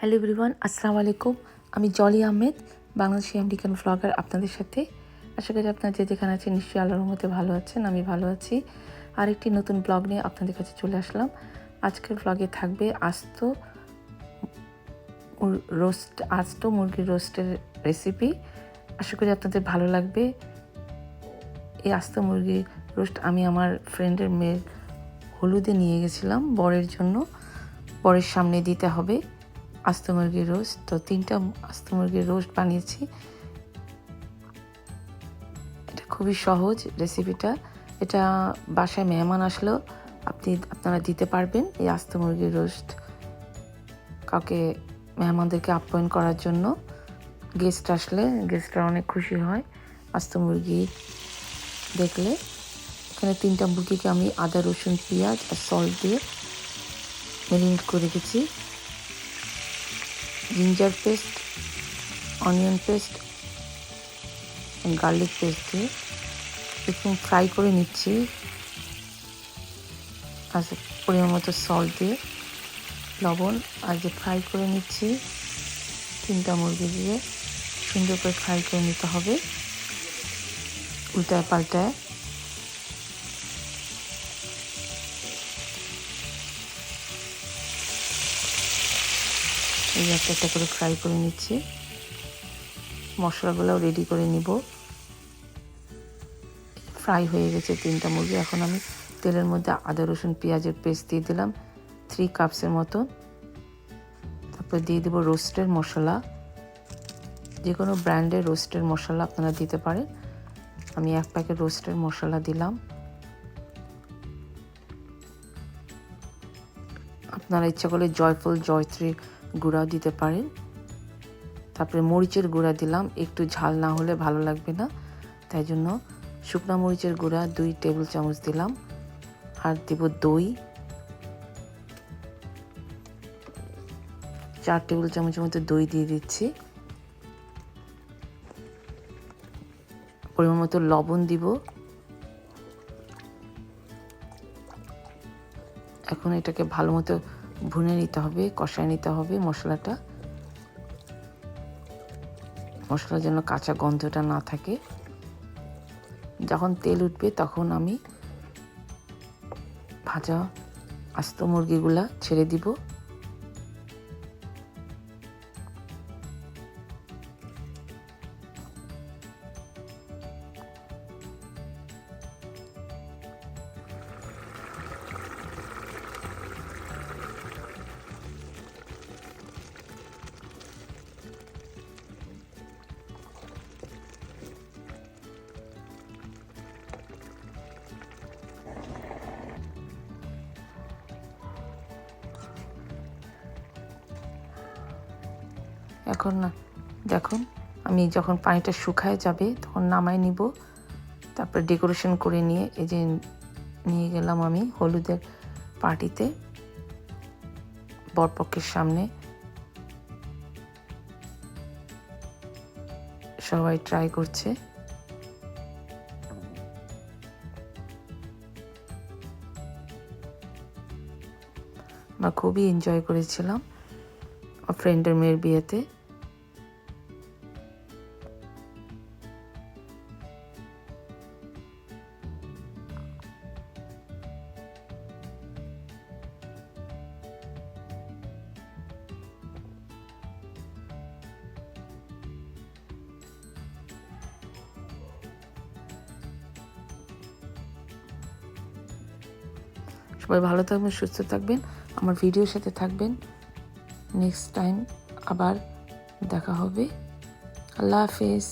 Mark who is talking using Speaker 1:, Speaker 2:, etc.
Speaker 1: Hello everyone, আসসালামু আলাইকুম। আমি জলি আহমেদ, বাংলাদেশি আমেরিকান ব্লগার আপনাদের সাথে। আশা করি আপনারা যে যেখানে আছেন নিশ্চয়ই আল্লাহর রহমতে ভালো আছেন। আমি ভালো আছি। আরেকটি নতুন ব্লগ নিয়ে আপনাদের কাছে চলে আসলাম। আজকের ব্লগে থাকবে আস্ত মুরগির রোস্টের রেসিপি। আশা করি আপনাদের ভালো লাগবে। এই আস্ত মুরগির রোস্ট আমি আমার ফ্রেন্ডের মেয়ের হলুদে নিয়ে গেছিলাম বরের জন্য। বরের সামনে দিতে হবে আস্ত মুরগির রোস্ট। তো 3টা আস্ত মুরগির রোস্ট বানিয়েছি। এটা খুবই সহজ রেসিপিটা। এটা বাসায় মেহমান আসলেও আপনারা দিতে পারবেন এই আস্ত মুরগির রোস্ট। কাউকে মেহমানদেরকে আপ্যায়ন করার জন্য গেস্ট আসলে গেস্টরা অনেক খুশি হয় আস্ত মুরগি দেখলে। এখানে 3টা মুরগিকে আমি আদা রসুন পেঁয়াজ আর সল্ট দিয়ে মেরিনেট করে রেখেছি। Ginger paste, onion paste, garlic paste দিয়ে একটু ফ্রাই করে নিচ্ছি। আর পরিমাণ মতো সল্ট দিয়ে লবণ আর যে ফ্রাই করে নিচ্ছি 3টা মুরগি দিয়ে সুন্দর করে ফ্রাই করে নিতে হবে উল্টায় পাল্টায়। এই একটা করে ফ্রাই করে নিচ্ছি। মশলাগুলোও রেডি করে নিব। ফ্রাই হয়ে গেছে 3টা মুরগি। এখন আমি তেলের মধ্যে আদা রসুন পেঁয়াজের পেস্ট দিয়ে দিলাম 3 কাপসের মতো। তারপর দিয়ে দেবো রোস্টের মশলা। যে কোনো ব্র্যান্ডের রোস্টের মশলা আপনারা দিতে পারেন। আমি 1 প্যাকেট রোস্টের মশলা দিলাম। আপনারা ইচ্ছা করলে জয়ফল জয়ত্রী গুঁড়াও দিতে পারেন। তারপরে মরিচের গুঁড়া দিলাম, একটু ঝাল না হলে ভালো লাগবে না, তাই জন্য শুকনা মরিচের গুঁড়া 2 টেবিল চামচ দিলাম। আর দেব দই 4 টেবিল চামচের মতো দই দিয়ে দিচ্ছি। পরিমাণ মতো লবণ দিব। এখন এটাকে ভালো মতো ভুনে নিতে হবে, কষায় নিতে হবে মশলাটা। মশলা যেন কাঁচা গন্ধটা না থাকে। যখন তেল উঠবে তখন আমি ভাজা আস্ত মুরগিগুলা ছেড়ে দিব। এখন না দেখুন, আমি যখন পানিটা শুকায় যাবে তখন নামাই নিব। তারপর ডেকোরেশন করে নিয়ে এই যে নিয়ে গেলাম আমি হলুদের পার্টিতে বরপক্ষের সামনে। সবাই ট্রাই করছে। আমরা খুবই এনজয় করেছিলাম আমার ফ্রেন্ডের মেয়ের বিয়েতে। সবাই ভালো থাকবেন, সুস্থ থাকবেন, আমার ভিডিওর সাথে থাকবেন। নেক্সট টাইম আবার দেখা হবে। আল্লাহ হাফেজ।